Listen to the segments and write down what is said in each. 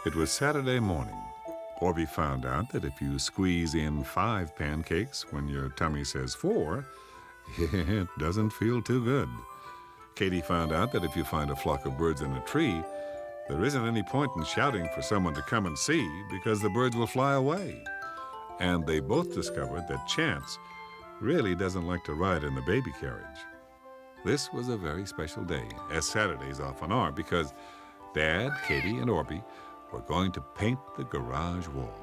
It was Saturday morning. Orbie found out that if you squeeze in 5 pancakes when your tummy says 4, it doesn't feel too good. Katie found out that if you find a flock of birds in a tree, there isn't any point in shouting for someone to come and see because the birds will fly away. And they both discovered that Chance really doesn't like to ride in the baby carriage. This was a very special day, as Saturdays often are, because Dad, Katie, and Orbie were going to paint the garage wall.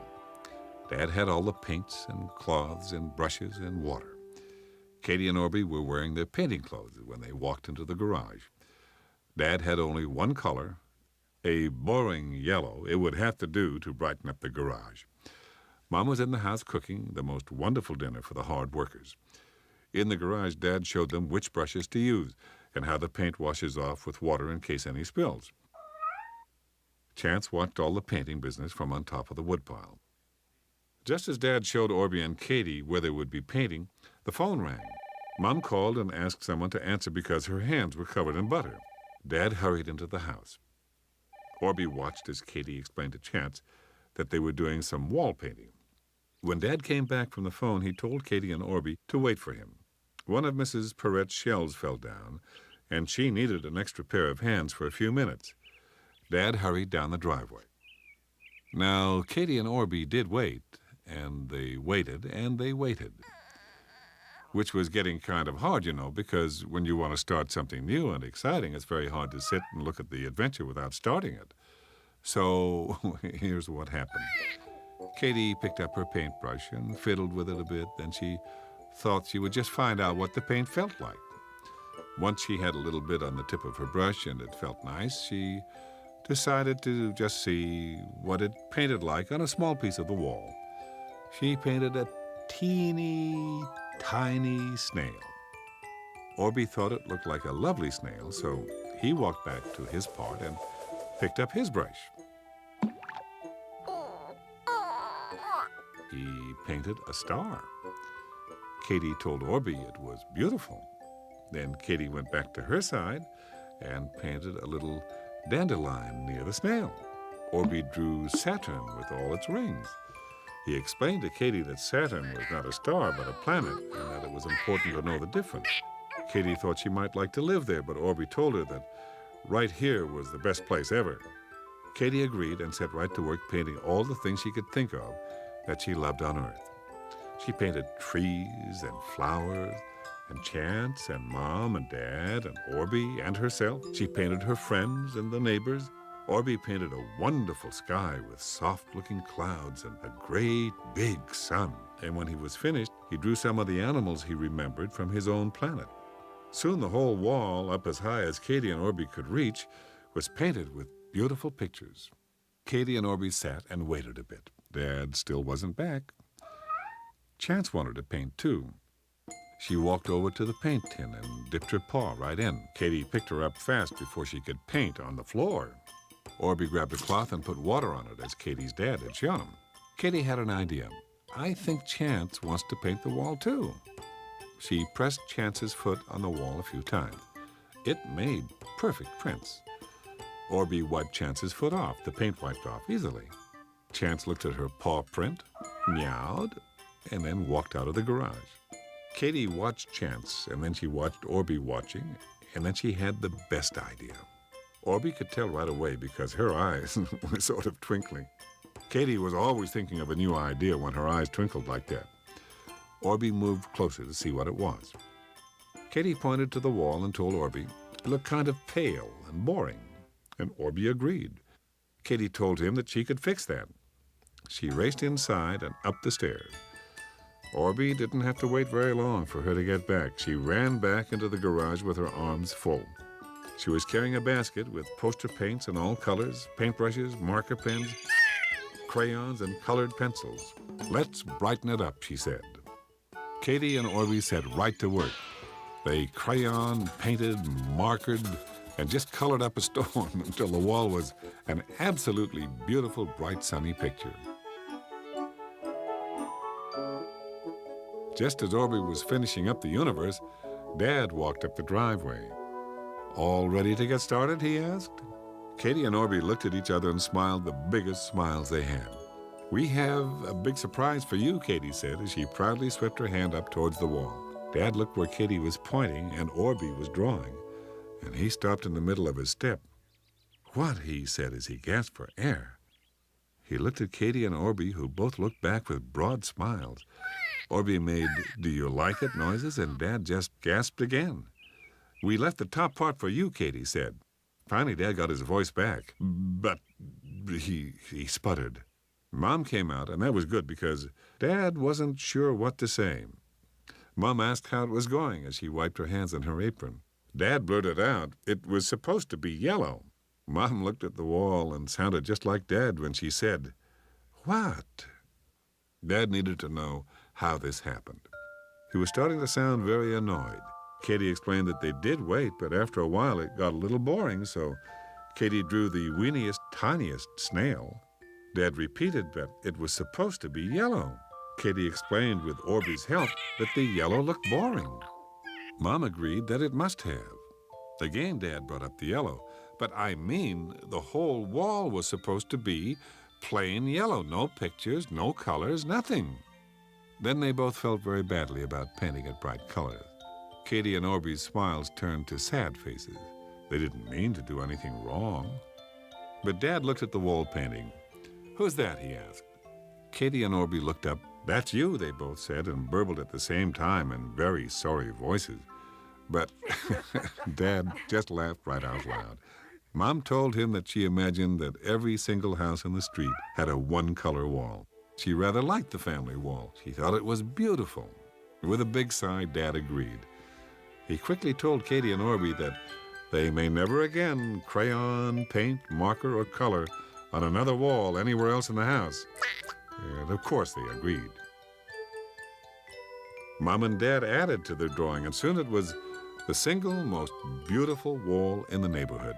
Dad had all the paints and cloths and brushes and water. Katie and Orbie were wearing their painting clothes when they walked into the garage. Dad had only one color, a boring yellow. It would have to do to brighten up the garage. Mom was in the house cooking the most wonderful dinner for the hard workers. In the garage, Dad showed them which brushes to use and how the paint washes off with water in case any spills. Chance watched all the painting business from on top of the woodpile. Just as Dad showed Orbie and Katie where they would be painting, the phone rang. Mom called and asked someone to answer because her hands were covered in butter. Dad hurried into the house. Orbie watched as Katie explained to Chance that they were doing some wall painting. When Dad came back from the phone, he told Katie and Orbie to wait for him. One of Mrs. Perrette's shells fell down, and she needed an extra pair of hands for a few minutes. Dad hurried down the driveway. Now, Katie and Orbie did wait, and they waited, and they waited. Which was getting kind of hard, you know, because when you want to start something new and exciting, it's very hard to sit and look at the adventure without starting it. So, here's what happened. Katie picked up her paintbrush and fiddled with it a bit, then she thought she would just find out what the paint felt like. Once she had a little bit on the tip of her brush and it felt nice, she decided to just see what it painted like on a small piece of the wall. She painted a teeny, tiny snail. Orbie thought it looked like a lovely snail, so he walked back to his part and picked up his brush. He painted a star. Katie told Orbie it was beautiful. Then Katie went back to her side and painted a little dandelion near the snail. Orbie drew Saturn with all its rings. He explained to Katie that Saturn was not a star but a planet and that it was important to know the difference. Katie thought she might like to live there, but Orbie told her that right here was the best place ever. Katie agreed and set right to work painting all the things she could think of that she loved on Earth. She painted trees and flowers and Chance and Mom and Dad and Orbie and herself. She painted her friends and the neighbors. Orbie painted a wonderful sky with soft-looking clouds and a great big sun. And when he was finished, he drew some of the animals he remembered from his own planet. Soon the whole wall, up as high as Katie and Orbie could reach, was painted with beautiful pictures. Katie and Orbie sat and waited a bit. Dad still wasn't back. Chance wanted to paint, too. She walked over to the paint tin and dipped her paw right in. Katie picked her up fast before she could paint on the floor. Orbie grabbed a cloth and put water on it, as Katie's dad had shown him. Katie had an idea. I think Chance wants to paint the wall, too. She pressed Chance's foot on the wall a few times. It made perfect prints. Orbie wiped Chance's foot off. The paint wiped off easily. Chance looked at her paw print, meowed, and then walked out of the garage. Katie watched Chance, and then she watched Orbie watching, and then she had the best idea. Orbie could tell right away because her eyes were sort of twinkling. Katie was always thinking of a new idea when her eyes twinkled like that. Orbie moved closer to see what it was. Katie pointed to the wall and told Orbie it looked kind of pale and boring, and Orbie agreed. Katie told him that she could fix that. She raced inside and up the stairs. Orbie didn't have to wait very long for her to get back. She ran back into the garage with her arms full. She was carrying a basket with poster paints in all colors, paintbrushes, marker pens, crayons, and colored pencils. "Let's brighten it up," she said. Katie and Orbie set right to work. They crayon, painted, markered, and just colored up a storm until the wall was an absolutely beautiful, bright, sunny picture. Just as Orbie was finishing up the universe, Dad walked up the driveway. "All ready to get started?" he asked. Katie and Orbie looked at each other and smiled the biggest smiles they had. "We have a big surprise for you," Katie said as she proudly swept her hand up towards the wall. Dad looked where Katie was pointing and Orbie was drawing, and he stopped in the middle of his step. "What?" he said as he gasped for air. He looked at Katie and Orbie, who both looked back with broad smiles. Orbie made "do you like it" noises, and Dad just gasped again. "We left the top part for you," Katie said. Finally, Dad got his voice back. "But," he sputtered. Mom came out, and that was good because Dad wasn't sure what to say. Mom asked how it was going as she wiped her hands on her apron. Dad blurted out, "It was supposed to be yellow." Mom looked at the wall and sounded just like Dad when she said, "What?" Dad needed to know how this happened. He was starting to sound very annoyed. Katie explained that they did wait, but after a while it got a little boring, so Katie drew the weeniest, tiniest snail. Dad repeated that it was supposed to be yellow. Katie explained with Orbie's help that the yellow looked boring. Mom agreed that it must have. Again, Dad brought up the yellow. "But I mean, the whole wall was supposed to be plain yellow. No pictures, no colors, nothing." Then they both felt very badly about painting it bright colors. Katie and Orbie's smiles turned to sad faces. They didn't mean to do anything wrong. But Dad looked at the wall painting. "Who's that?" he asked. Katie and Orbie looked up. "That's you," they both said, and burbled at the same time in very sorry voices. But Dad just laughed right out loud. Mom told him that she imagined that every single house in the street had a one-color wall. She rather liked the family wall. She thought it was beautiful. With a big sigh, Dad agreed. He quickly told Katie and Orbie that they may never again crayon, paint, marker, or color on another wall anywhere else in the house. And of course they agreed. Mom and Dad added to their drawing, and soon it was the single most beautiful wall in the neighborhood.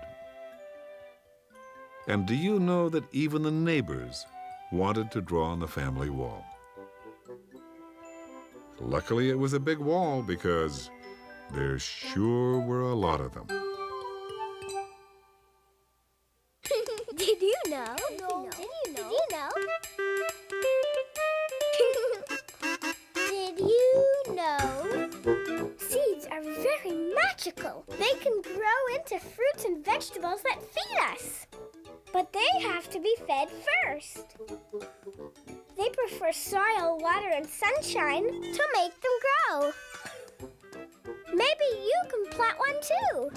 And do you know that even the neighbors wanted to draw on the family wall? Luckily, it was a big wall because there sure were a lot of them. Did you know? Did you know? Did you know? Seeds are very magical. They can grow into fruits and vegetables that feed us. But they have to be fed first. They prefer soil, water, and sunshine to make them grow. Maybe you can plant one too.